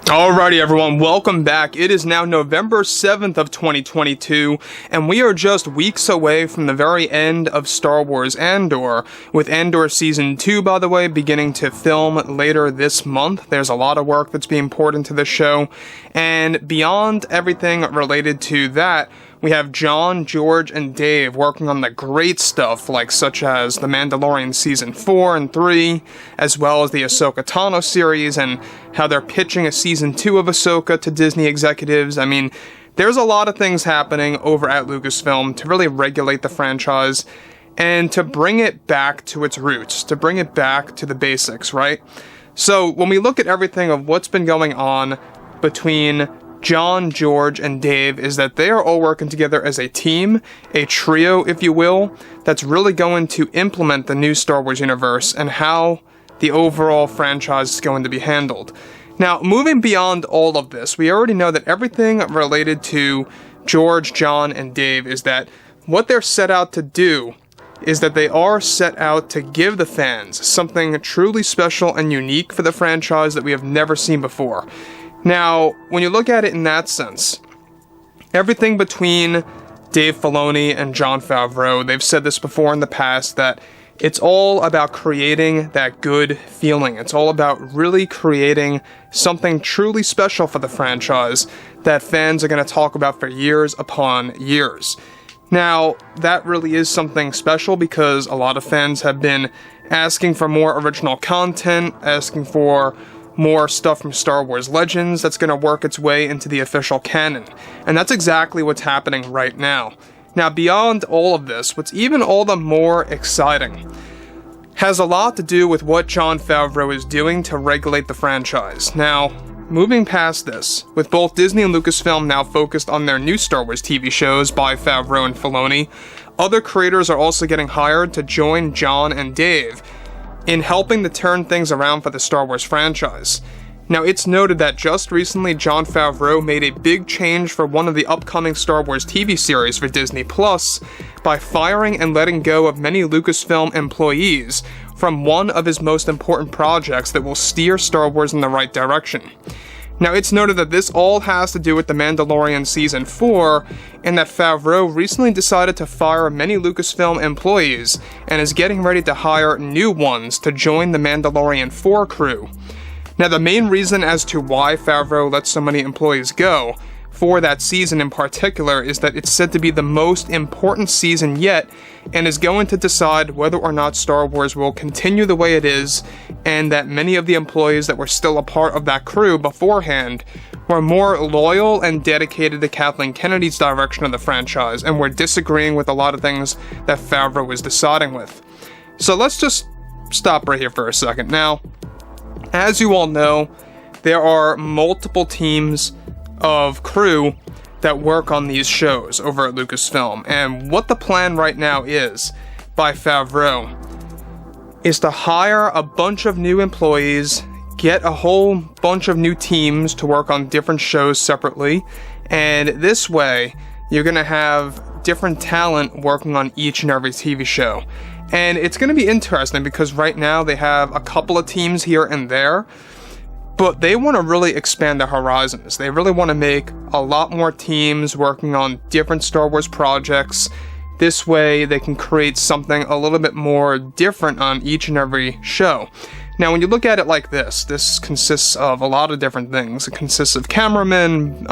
Alrighty everyone, welcome back. It is now November 7th of 2022, and we are just weeks away from the very end of Star Wars Andor, with Andor Season 2, by the way, beginning to film later this month. There's a lot of work that's being poured into this show, and beyond everything related to that, we have Jon, George, and Dave working on the great stuff, such as The Mandalorian Season 4 and 3, as well as the Ahsoka Tano series, and how they're pitching a Season 2 of Ahsoka to Disney executives. I mean, there's a lot of things happening over at Lucasfilm to really regulate the franchise, and to bring it back to its roots, to bring it back to the basics, right? So, when we look at everything of what's been going on between Jon, George, and Dave, is that they are all working together as a team, a trio, if you will, that's really going to implement the new Star Wars universe and how the overall franchise is going to be handled. Now, moving beyond all of this, we already know that everything related to George, Jon, and Dave is that what they're set out to do is that they are set out to give the fans something truly special and unique for the franchise that we have never seen before. Now, when you look at it in that sense, everything between Dave Filoni and Jon Favreau, they've said this before in the past, that it's all about creating that good feeling. It's all about really creating something truly special for the franchise that fans are going to talk about for years upon years. Now, that really is something special because a lot of fans have been asking for more original content, asking for more stuff from Star Wars Legends that's going to work its way into the official canon. And that's exactly what's happening right now. Now, beyond all of this, what's even all the more exciting has a lot to do with what Jon Favreau is doing to regulate the franchise. Now, moving past this, with both Disney and Lucasfilm now focused on their new Star Wars TV shows by Favreau and Filoni, other creators are also getting hired to join Jon and Dave in helping to turn things around for the Star Wars franchise. Now, it's noted that just recently Jon Favreau made a big change for one of the upcoming Star Wars TV series for Disney Plus by firing and letting go of many Lucasfilm employees from one of his most important projects that will steer Star Wars in the right direction. Now, it's noted that this all has to do with The Mandalorian Season 4, and that Favreau recently decided to fire many Lucasfilm employees, and is getting ready to hire new ones to join The Mandalorian 4 crew. Now, the main reason as to why Favreau let so many employees go, for that season in particular, is that it's said to be the most important season yet, and is going to decide whether or not Star Wars will continue the way it is, and that many of the employees that were still a part of that crew beforehand were more loyal and dedicated to Kathleen Kennedy's direction of the franchise, and were disagreeing with a lot of things that Favreau was deciding with. So let's just stop right here for a second. Now, as you all know, there are multiple teams of crew that work on these shows over at Lucasfilm, and what the plan right now is, by Favreau, is to hire a bunch of new employees, get a whole bunch of new teams to work on different shows separately, and this way, you're gonna have different talent working on each and every TV show. And it's gonna be interesting because right now they have a couple of teams here and there, but they want to really expand their horizons. They really want to make a lot more teams working on different Star Wars projects. This way, they can create something a little bit more different on each and every show. Now, when you look at it like this consists of a lot of different things. It consists of cameramen,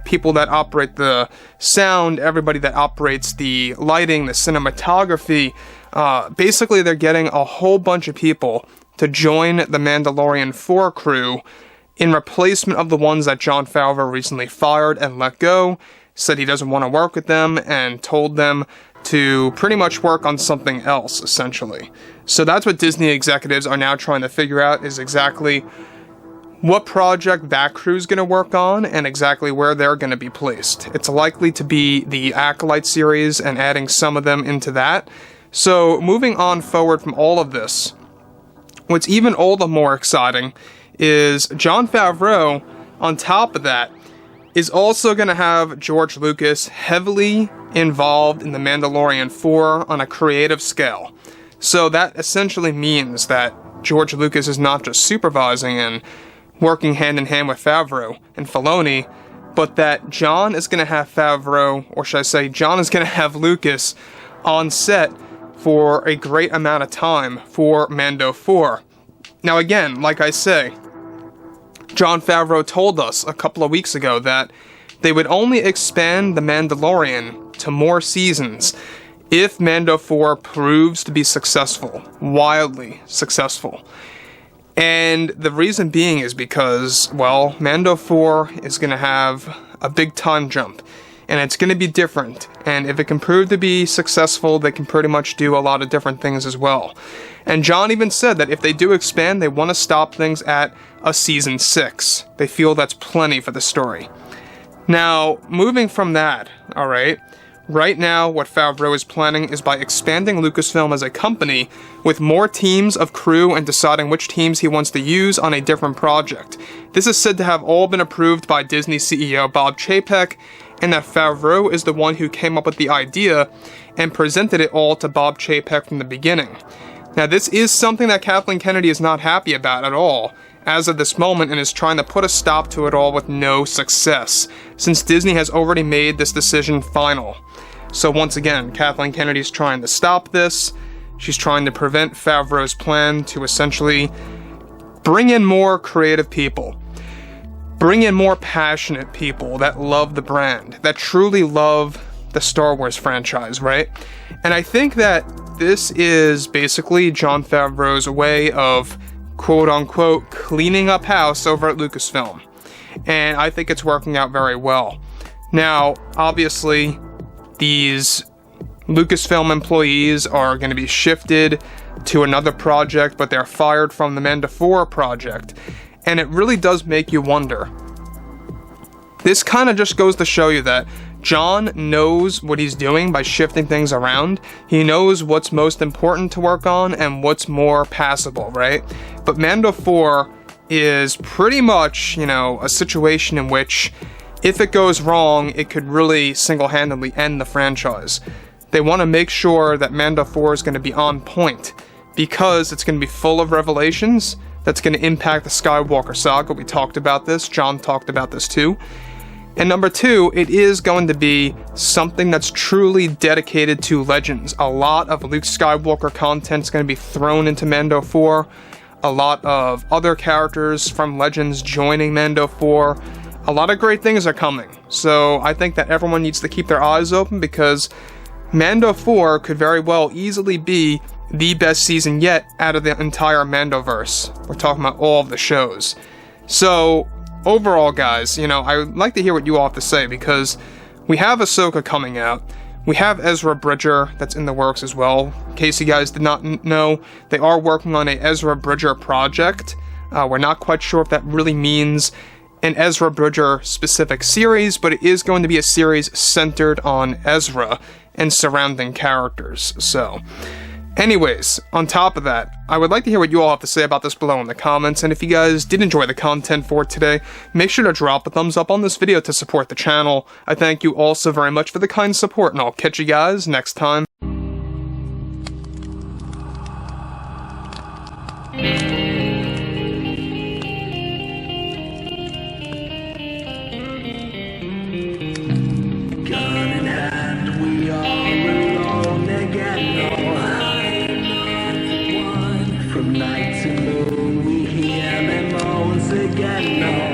people that operate the sound, everybody that operates the lighting, the cinematography. Basically, they're getting a whole bunch of people to join the Mandalorian 4 crew in replacement of the ones that Jon Favreau recently fired and let go, said he doesn't want to work with them, and told them to pretty much work on something else, essentially. So that's what Disney executives are now trying to figure out, is exactly what project that crew's going to work on, and exactly where they're going to be placed. It's likely to be the Acolyte series, and adding some of them into that. So, moving on forward from all of this, what's even all the more exciting is Jon Favreau, on top of that, is also going to have George Lucas heavily involved in The Mandalorian 4 on a creative scale. So that essentially means that George Lucas is not just supervising and working hand in hand with Favreau and Filoni, but that Jon is going to have Favreau, or should I say, Jon is going to have Lucas on set for a great amount of time for Mando 4. Now again, like I say, Jon Favreau told us a couple of weeks ago that they would only expand The Mandalorian to more seasons if Mando 4 proves to be successful, wildly successful. And the reason being is because, well, Mando 4 is going to have a big time jump, and it's going to be different, and if it can prove to be successful, they can pretty much do a lot of different things as well. And Jon even said that if they do expand, they want to stop things at a season 6. They feel that's plenty for the story. Now, moving from that, alright, right now what Favreau is planning is by expanding Lucasfilm as a company with more teams of crew and deciding which teams he wants to use on a different project. This is said to have all been approved by Disney CEO Bob Chapek, and that Favreau is the one who came up with the idea and presented it all to Bob Chapek from the beginning. Now, this is something that Kathleen Kennedy is not happy about at all, as of this moment, and is trying to put a stop to it all with no success, since Disney has already made this decision final. So once again, Kathleen Kennedy is trying to stop this. She's trying to prevent Favreau's plan to essentially bring in more creative people. Bring in more passionate people that love the brand, that truly love the Star Wars franchise, right? And I think that this is basically Jon Favreau's way of, quote-unquote, cleaning up house over at Lucasfilm. And I think it's working out very well. Now, obviously, these Lucasfilm employees are going to be shifted to another project, but they're fired from the Mando 4 project. And it really does make you wonder. This kind of just goes to show you that Jon knows what he's doing by shifting things around. He knows what's most important to work on and what's more passable, right? But Mando 4 is pretty much, a situation in which, if it goes wrong, it could really single-handedly end the franchise. They want to make sure that Mando 4 is going to be on point, because it's going to be full of revelations that's going to impact the Skywalker saga. We talked about this. Jon talked about this too. And number 2, it is going to be something that's truly dedicated to Legends. A lot of Luke Skywalker content is going to be thrown into Mando 4. A lot of other characters from Legends joining Mando 4. A lot of great things are coming. So I think that everyone needs to keep their eyes open, because Mando 4 could very well easily be the best season yet out of the entire Mandoverse. We're talking about all of the shows. So overall, guys, I would like to hear what you all have to say, because we have Ahsoka coming out. We have Ezra Bridger that's in the works as well. In case you guys did not know, they are working on a Ezra Bridger project. We're not quite sure if that really means an Ezra Bridger specific series, but it is going to be a series centered on Ezra and surrounding characters. So, anyways, on top of that, I would like to hear what you all have to say about this below in the comments, and if you guys did enjoy the content for today, make sure to drop a thumbs up on this video to support the channel. I thank you all so very much for the kind support, and I'll catch you guys next time. From night to moon, we hear them moans again.